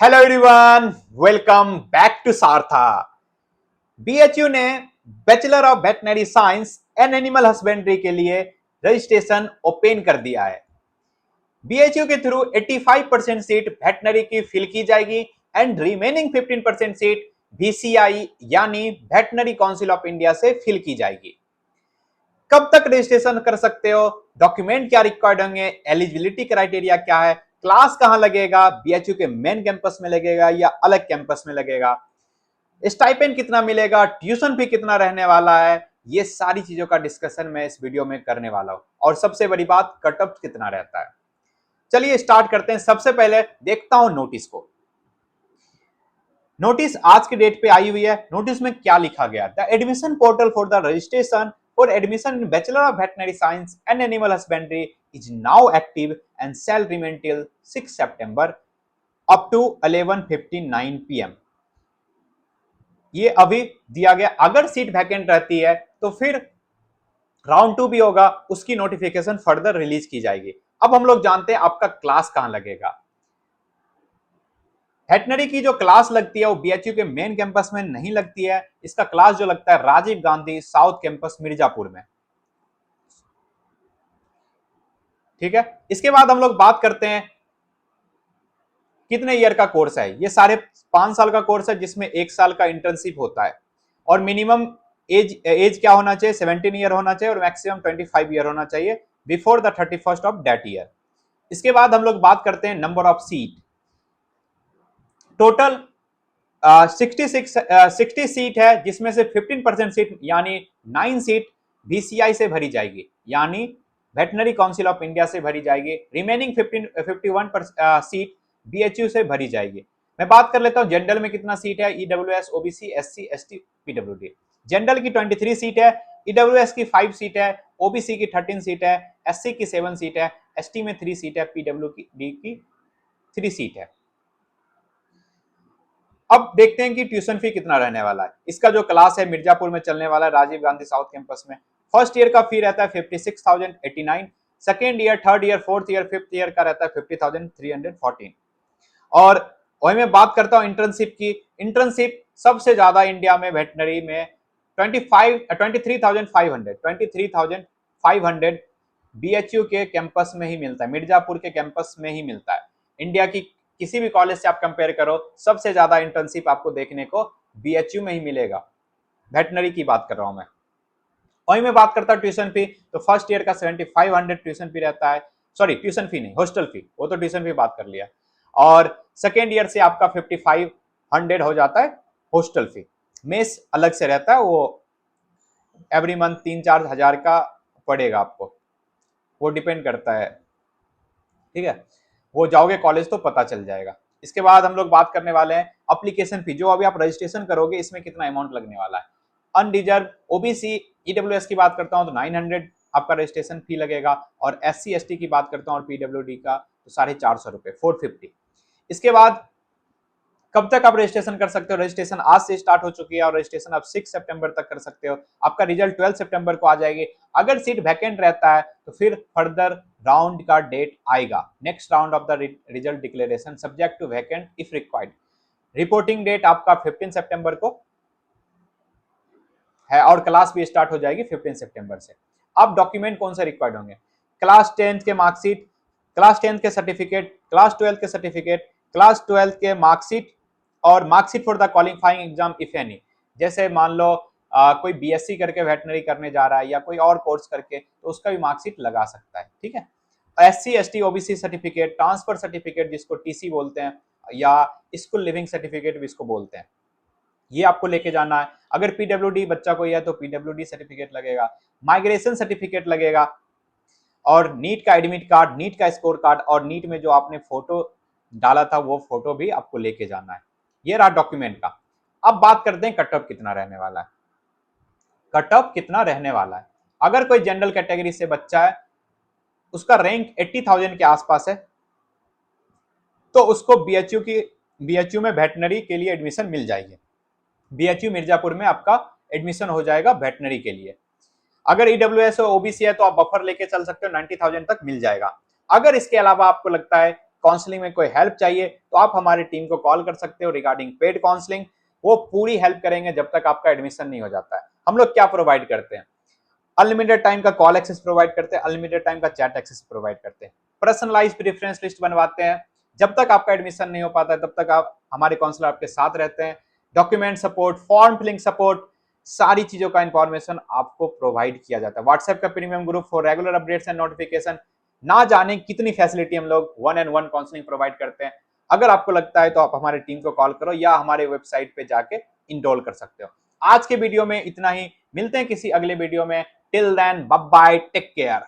Hello everyone, welcome back to Saratha. BHU ने bachelor of veterinary science and animal husbandry के लिए registration open कर दिया है। बीएचयू के थ्रू 85% सीट वेटनरी की फिल की जाएगी एंड रिमेनिंग 15% सीट बीसीआई यानी वेटनरी काउंसिल ऑफ इंडिया से फिल की जाएगी। कब तक रजिस्ट्रेशन कर सकते हो, डॉक्यूमेंट क्या रिक्वायर्ड होंगे, एलिजिबिलिटी क्राइटेरिया क्या है, क्लास कहां लगेगा, बीएचयू के मेन कैंपस में लगेगा या अलग कैंपस में लगेगा, स्टाइपेंड कितना मिलेगा, ट्यूशन फी कितना रहने वाला है, ये सारी चीजों का डिस्कशन मैं इस वीडियो में करने वाला हूं। और सबसे बड़ी बात, कट ऑफ कितना रहता है। चलिए स्टार्ट करते हैं। सबसे पहले देखता हूं नोटिस को। नोटिस आज की डेट पे आई हुई है। नोटिस में क्या लिखा गया? The admission portal for the registration for admission in bachelor of veterinary science and animal husbandry is now active and shall remain till 6 सितंबर अप टू 11:59 PM। ये अभी दिया गया। अगर सीट वैकेंट रहती है तो फिर राउंड 2 भी होगा, उसकी नोटिफिकेशन फर्दर रिलीज की जाएगी। अब हम लोग जानते हैं आपका क्लास कहां लगेगा। वेटनरी की जो क्लास लगती है वो बीएचयू के मेन कैंपस में नहीं लगती है। इसका क्लास जो लगता है राजीव गांधी साउथ कैंपस मिर्जापुर में। ठीक है, इसके बाद हम लोग बात करते हैं कितने ईयर का कोर्स है। ये सारे 5 साल का कोर्स है जिसमें 1 साल का इंटर्नशिप होता है और मिनिमम एज क्या होना चाहिए, 17 ईयर होना चाहिए और मैक्सिमम 25 ईयर होना चाहिए before the 31st of that year. इसके बाद हम लोग बात करते हैं number of seat. Total 60 seat है जिसमें से 15% सीट यानी 9 सीट बीसीआई से भरी जाएगी, यानी वेटनरी काउंसिल ऑफ इंडिया से भरी जाएगी। रिमेनिंग 51 सीट बीएचयू से भरी जाएगी। मैं बात कर लेता हूं जनरल में कितना सीट है। EWS, OBC, SC, ST, PWD. General की 23 सीट है, ईडब्ल्यूएस की 5 सीट है, ओबीसी की 13 सीट है, एससी की 7 सीट है, एसटी में 3 सीट है, पीडब्ल्यूडी की 3 सीट है। अब देखते हैं कि ट्यूशन फी कितना रहने वाला है। इसका जो क्लास है मिर्जापुर में चलने वाला है राजीव गांधी साउथ कैंपस में। फर्स्ट ईयर का फी रहता है 56,089, second year, third year, fourth year, fifth year का रहता है 50,314। और वही मैं बात करता हूं इंटर्नशिप की। इंटर्नशिप सबसे ज्यादा इंडिया में वेटनरी में 23,500 बीएचयू के कैंपस में ही मिलता है, मिर्जापुर के कैंपस में ही मिलता है। इंडिया की किसी भी कॉलेज से आप कंपेयर करो, सबसे ज्यादा इंटर्नशिप आपको देखने को बीएचयू में ही मिलेगा। वेटनरी की बात कर रहा हूं मैं। वही मैं बात करता हूं ट्यूशन फी, तो फर्स्ट ईयर का 7500 ट्यूशन फी रहता है। सॉरी, ट्यूशन फी नहीं, हॉस्टल फी, वो तो ट्यूशन फी बात कर लिया। और सेकेंड ईयर से आपका 5500 हो जाता है हॉस्टल फी। मेस अलग से रहता है, वो एवरी मंथ 3-4 हजार का पड़ेगा आपको, वो डिपेंड करता है। ठीक है, वो जाओगे कॉलेज तो पता चल जाएगा। इसके बाद हम लोग बात करने वाले हैं एप्लीकेशन फी, जो अभी आप रजिस्ट्रेशन करोगे इसमें कितना अमाउंट लगने वाला है। अनरिजर्व, ओबीसी, ईडब्ल्यूएस की बात करता हूं तो 900 आपका रजिस्ट्रेशन फी लगेगा, और एससी एसटी की बात करता हूं और पीडब्ल्यूडी का तो 450 रुपए, 450। इसके बाद कब तक आप रजिस्ट्रेशन कर सकते हो? रजिस्ट्रेशन आज से स्टार्ट हो चुकी है और रजिस्ट्रेशन आप 6 सितंबर तक कर सकते हो। आपका रिजल्ट 12 सितंबर को आ जाएगी। अगर सीट वैकेंट रहता है तो फिर फर्दर राउंड का डेट आएगा, next round of the result declaration subject to vacant if required. Reporting date आपका 15 सितंबर को है और क्लास भी स्टार्ट हो जाएगी 15 सितंबर से। अब डॉक्यूमेंट कौन से रिक्वायर्ड होंगे? क्लास 10th के मार्कशीट, क्लास 10th के सर्टिफिकेट, क्लास 12th के सर्टिफिकेट, क्लास 12th के मार्कशीट और marksheet for the qualifying exam if any. जैसे मान लो कोई बीएससी करके वेटनरी करने जा रहा है या कोई और कोर्स करके, तो उसका भी मार्कशीट लगा सकता है। ठीक है, SC ST OBC certificate, transfer certificate जिसको टीसी बोलते हैं, या स्कूल लिविंग सर्टिफिकेट भी इसको बोलते हैं, ये आपको लेके जाना है। अगर पीडब्ल्यूडी बच्चा कोई है तो पीडब्ल्यूडी सर्टिफिकेट लगेगा, माइग्रेशन सर्टिफिकेट लगेगा, और नीट का एडमिट कार्ड, नीट का स्कोर कार्ड, और नीट में जो आपने फोटो डाला था वो फोटो भी आपको लेके जाना है। ये रहा डॉक्यूमेंट का। अब बात करते हैं कट ऑफ कितना रहने वाला है। कट ऑफ कितना रहने वाला है, अगर कोई जनरल कैटेगरी से बच्चा है, उसका रैंक 80,000 के आसपास है, तो उसको बीएचयू में वेटनरी के लिए एडमिशन मिल जाएगी। बीएचयू मिर्जापुर में आपका एडमिशन हो जाएगा वेटनरी के लिए। अगर ईडब्ल्यूएस और ओबीसी है तो आप बफर लेके चल सकते हो, 90,000 तक मिल जाएगा। अगर इसके अलावा आपको लगता है काउंसलिंग में कोई हेल्प चाहिए तो आप हमारी टीम को कॉल कर सकते हो रिगार्डिंग पेड काउंसलिंग। वो पूरी हेल्प करेंगे जब तक आपका एडमिशन नहीं हो जाता है। हम लोग क्या प्रोवाइड करते हैं, अनलिमिटेड टाइम का कॉल एक्सेस प्रोवाइड करते हैं, अनलिमिटेड टाइम का चैट एक्सेस प्रोवाइड करते हैं, पर्सनलाइज्ड प्रेफरेंस लिस्ट बनवाते हैं। जब तक आपका एडमिशन नहीं हो पाता है तब तक आप हमारे काउंसलर आपके साथ रहते हैं। Document support, form filling support, सारी चीजों का इंफॉर्मेशन आपको प्रोवाइड किया जाता है। व्हाट्सएप का premium group for regular updates and notification. ना जाने कितनी फैसिलिटी हम लोग 1-on-1 काउंसलिंग प्रोवाइड करते हैं। अगर आपको लगता है तो आप हमारी टीम को कॉल करो या हमारे वेबसाइट पे जाके इनरोल कर सकते हो। आज के वीडियो में इतना ही, मिलते हैं किसी अगले वीडियो में। Till then, bye bye, take care.